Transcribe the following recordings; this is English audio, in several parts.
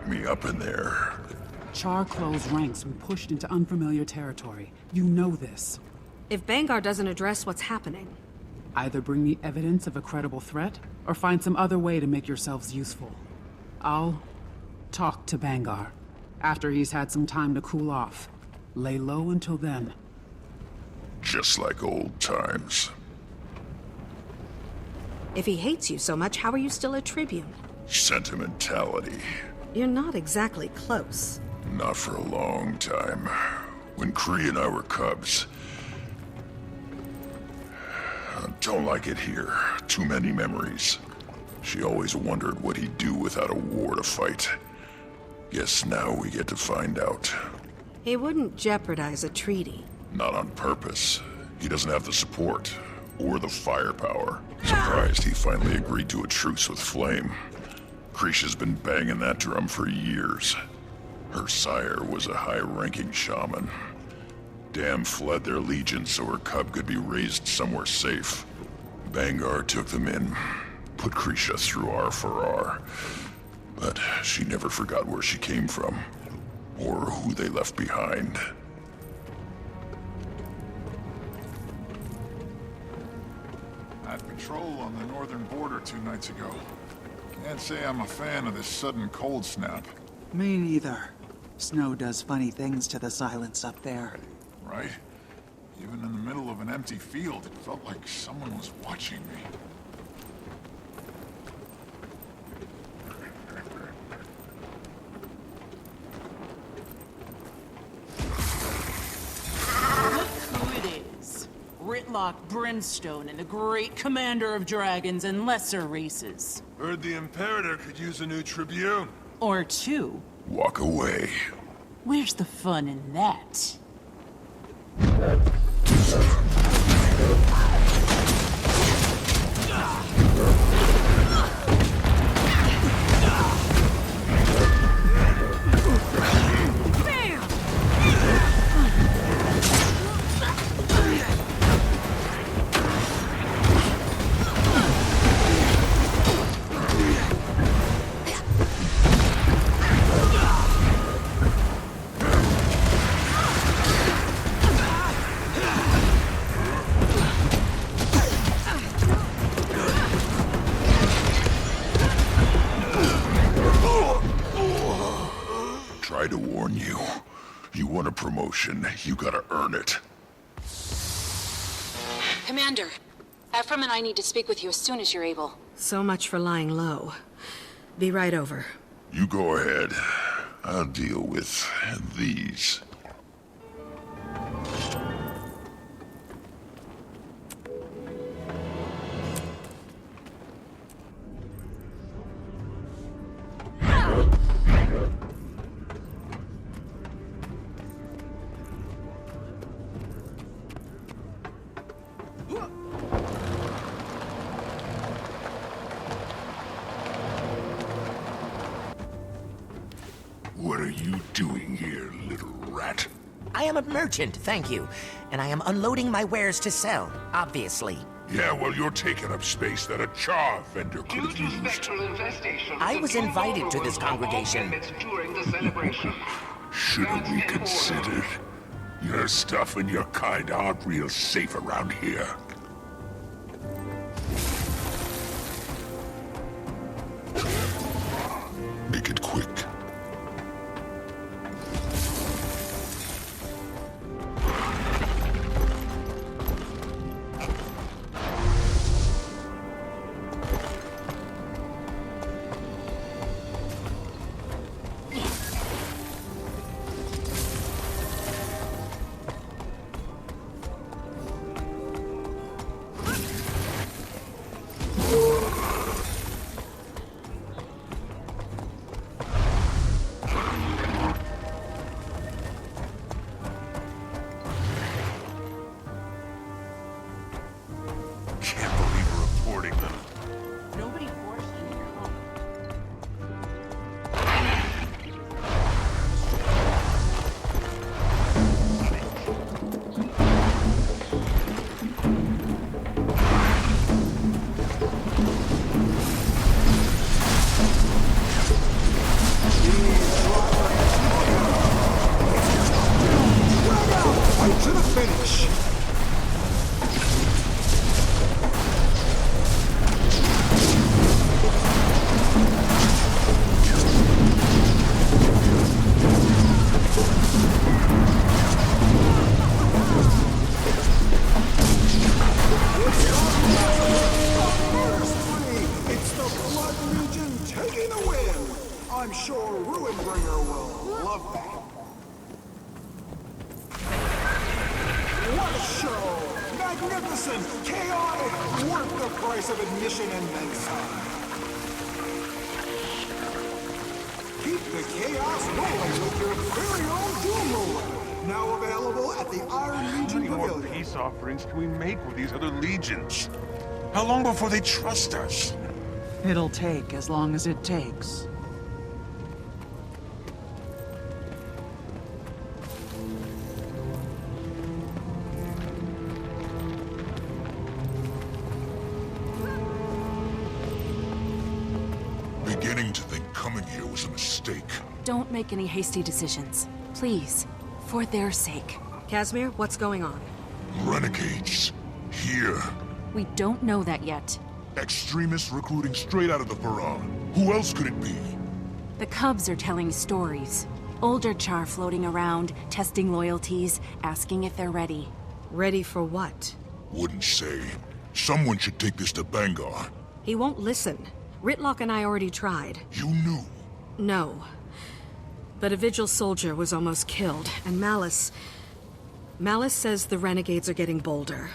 back me up in there. Char closed ranks when pushed into unfamiliar territory. You know this. If Bangar doesn't address what's happening... Either bring me evidence of a credible threat, or find some other way to make yourselves useful. I'll talk to Bangar, after he's had some time to cool off. Lay low until then. Just like old times. If he hates you so much, how are you still a Tribune? Sentimentality. You're not exactly close. Not for a long time. When Kree and I were cubs. I don't like it here. Too many memories. She always wondered what he'd do without a war to fight. Guess now we get to find out. He wouldn't jeopardize a treaty. Not on purpose. He doesn't have the support, or the firepower. Surprised he finally agreed to a truce with Flame. Krisha's been banging that drum for years. Her sire was a high-ranking shaman. Dam fled their legion so her cub could be raised somewhere safe. Bangar took them in, put Krisha through R for R. But she never forgot where she came from, or who they left behind. I had patrol on the northern border 2 nights ago. Can't say I'm a fan of this sudden cold snap. Me neither. Snow does funny things to the silence up there. Right? Even in the middle of an empty field, it felt like someone was watching me. Look who it is. Ritlock Brimstone and the great commander of dragons and lesser races. Heard the Imperator could use a new Tribune. Or 2. Walk away. Where's the fun in that? Try to warn you. You want a promotion, you gotta earn it. Commander, Ephraim and I need to speak with you as soon as you're able. So much for lying low. Be right over. You go ahead. I'll deal with these. What are you doing here, little rat? I am a merchant, thank you. And I am unloading my wares to sell, obviously. Yeah, well, you're taking up space that a char vendor could have used. I was invited to this congregation. Should have reconsidered. Your stuff and your kind aren't real safe around here. Make it quick. What a show! Magnificent, chaotic, worth the price of admission and then some. Keep the chaos rolling with your very own Doom Roller. Now available at the Iron How Legion many more Pavilion. peace offerings can we make with these other legions? How long before they trust us? It'll take as long as it takes. Beginning to think coming here was a mistake. Don't make any hasty decisions. Please. For their sake. Casimir, what's going on? Renegades. Here. We don't know that yet. Extremists recruiting straight out of the Farah. Who else could it be? The Cubs are telling stories. Older Char floating around, testing loyalties, asking if they're ready. Ready for what? Wouldn't say. Someone should take this to Bangar. He won't listen. Ritlock and I already tried. You knew. No. But a Vigil soldier was almost killed, and Malice says the renegades are getting bolder.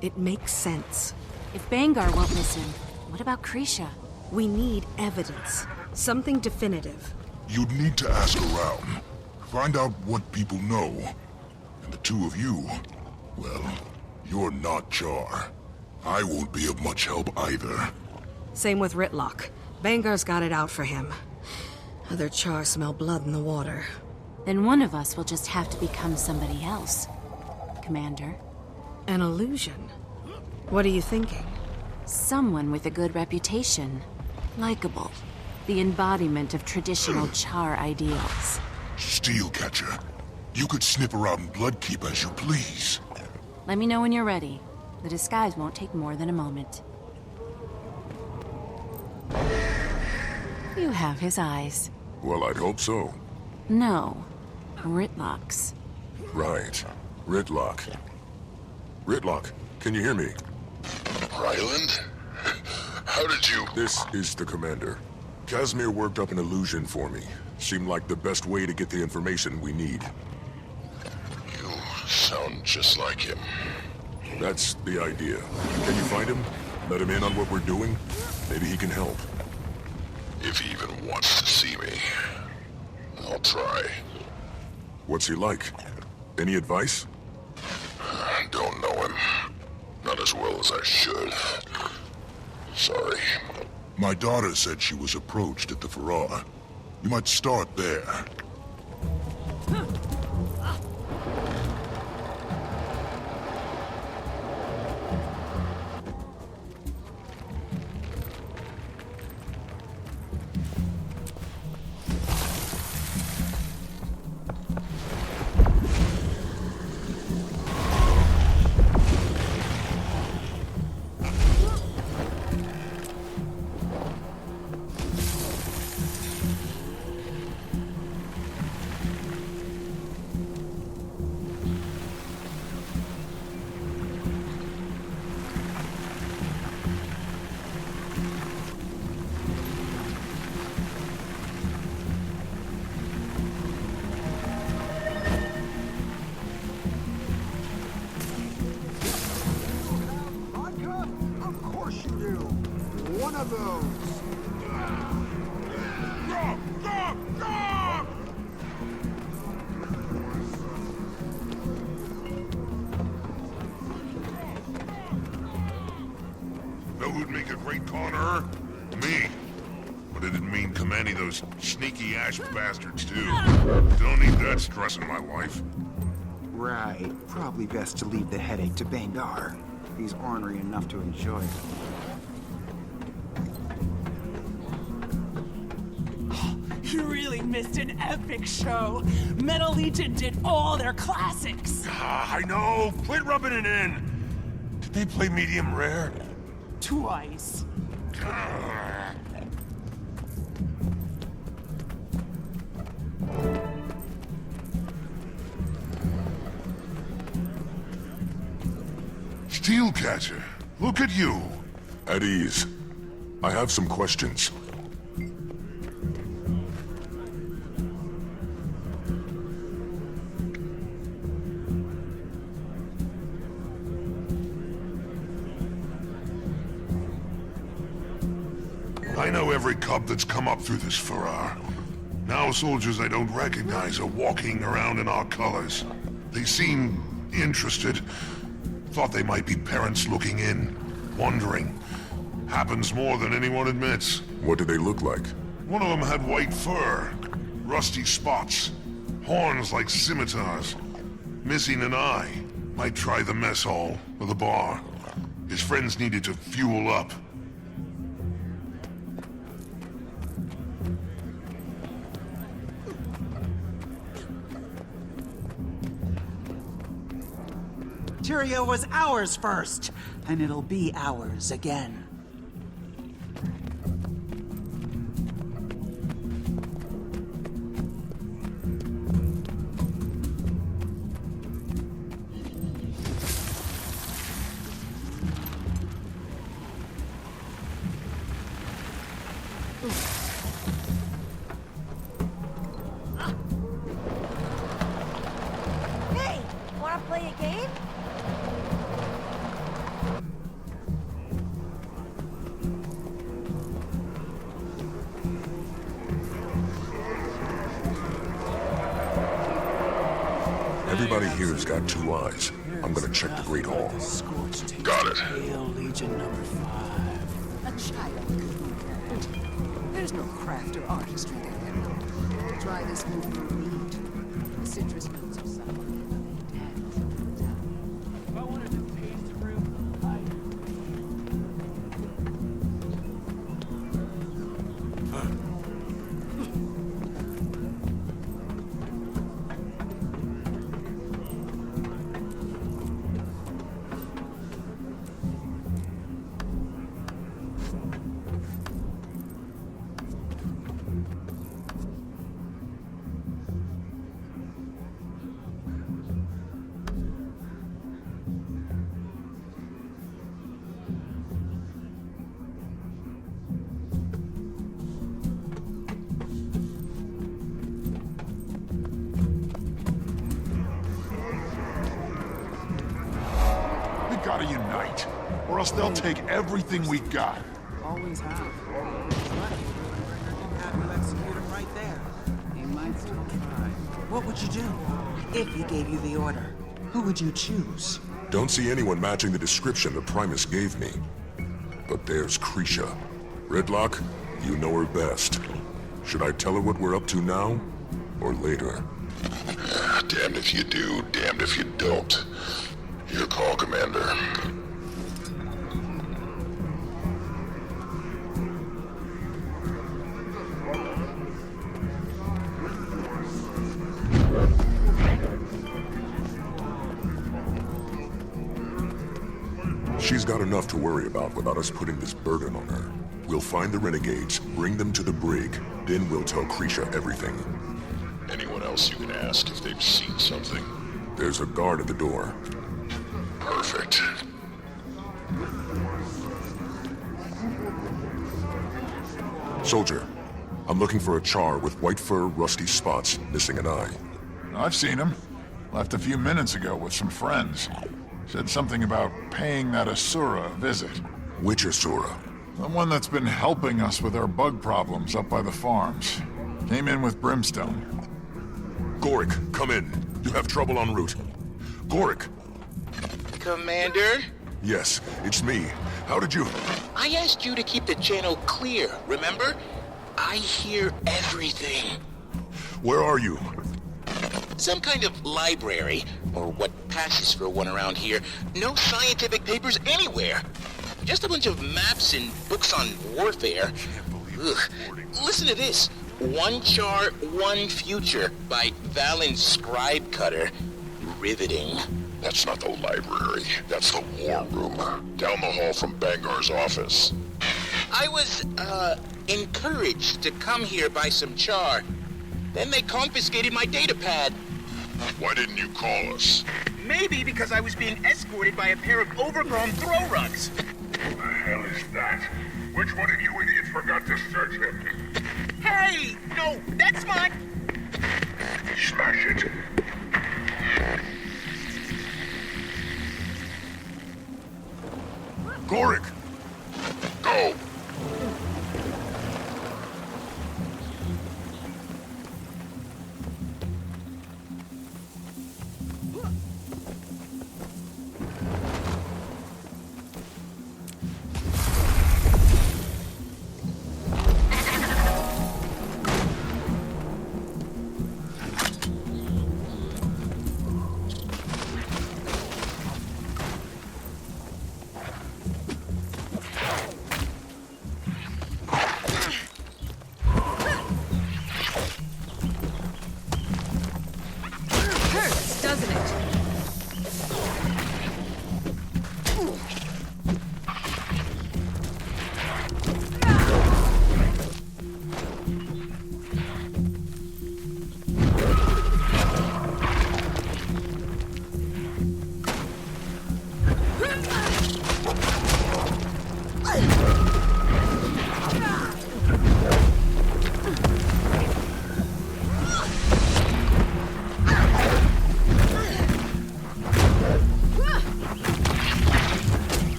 It makes sense. If Bangar won't listen, what about Krisha? We need evidence. Something definitive. You'd need to ask around. Find out what people know. And the two of you, well, you're not Char. I won't be of much help either. Same with Ritlock. Bangar's got it out for him. Other Char smell blood in the water. Then one of us will just have to become somebody else. Commander. An illusion? What are you thinking? Someone with a good reputation. Likeable. The embodiment of traditional Char ideals. Steelcatcher. You could snip around Bloodkeep as you please. Let me know when you're ready. The disguise won't take more than a moment. You have his eyes. Well, I'd hope so. No. Ritlock's. Right. Ritlock. Ritlock, can you hear me? Ryland? How did you... This is the commander. Casimir worked up an illusion for me. Seemed like the best way to get the information we need. You sound just like him. That's the idea. Can you find him? Let him in on what we're doing? Maybe he can help. If he even wants to see me, I'll try. What's he like? Any advice? Don't know him. Not as well as I should. Sorry. My daughter said she was approached at the Farah. You might start there. Know who'd make a great cornerer? Me. But it didn't mean commanding those sneaky ash bastards, too. Don't need that stress in my life. Right. Probably best to leave the headache to Bangar. He's ornery enough to enjoy it. You really missed an epic show. Metal Legion did all their classics. I know. Quit rubbing it in. Did they play medium rare? Twice. Steelcatcher, look at you. At ease. I have some questions. I know every cub that's come up through this furrow. Now soldiers I don't recognize are walking around in our colors. They seem interested. Thought they might be parents looking in, wondering. Happens more than anyone admits. What do they look like? One of them had white fur, rusty spots, horns like scimitars, missing an eye. Might try the mess hall or the bar. His friends needed to fuel up. Cheerio was ours first, and it'll be ours again. Hey, wanna play a game? Everybody here's got 2 eyes. I'm gonna check the Great Hall. Got it. Legion number 5. A child. There's no craft or artistry there. Try this movement meat. The citrus notes are sour. If I wanted to taste fruit, We gotta unite, or else they'll take everything we got. always have. We'll execute him right there. He might still try. What would you do? If he gave you the order, who would you choose? Don't see anyone matching the description the Primus gave me. But there's Krisha. Redlock, you know her best. Should I tell her what we're up to now? Or later? Damned if you do, damned if you don't. Your call, Commander. She's got enough to worry about without us putting this burden on her. We'll find the renegades, bring them to the brig, then we'll tell Krisha everything. Anyone else you can ask if they've seen something? There's a guard at the door. Perfect. Soldier, I'm looking for a char with white fur, rusty spots, missing an eye. I've seen him. Left a few minutes ago with some friends. Said something about paying that Asura a visit. Which Asura? The one that's been helping us with our bug problems up by the farms. Came in with brimstone. Gorik, come in. You have trouble en route. Gorik! Commander? Yes, it's me. How did you... I asked you to keep the channel clear, remember? I hear everything. Where are you? Some kind of library, or what passes for one around here. No scientific papers anywhere. Just a bunch of maps and books on warfare. Ugh. Listen to this. One Char, One Future by Valen's Scribe Cutter. Riveting. That's not the library. That's the war room. Down the hall from Bangar's office. I was, encouraged to come here by some Char. Then they confiscated my datapad. Why didn't you call us? Maybe because I was being escorted by a pair of overgrown throw rugs. What the hell is that? Which one of you idiots forgot to search him? Hey! No, that's mine! Smash it. Gorik! Go!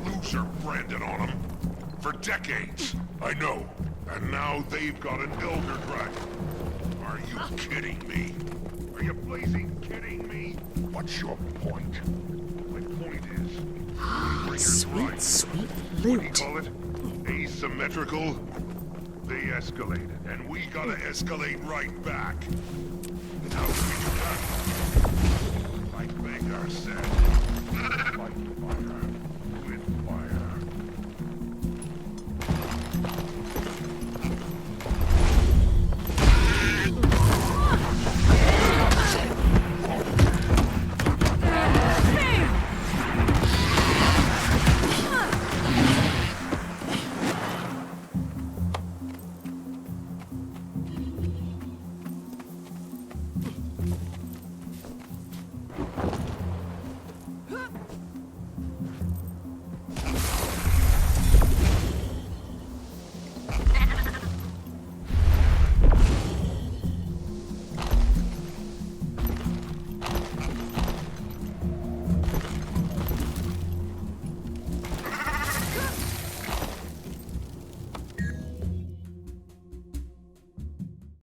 loser branded on them. For decades. I know. And now they've got an Elder Dragon. Are you kidding me? Are you blazing kidding me? What's your point? My point is... Sweet, sweet What do you loot. call it? Asymmetrical? They escalated, and we gotta escalate right back. How do we do that? Like Vanguard said, fight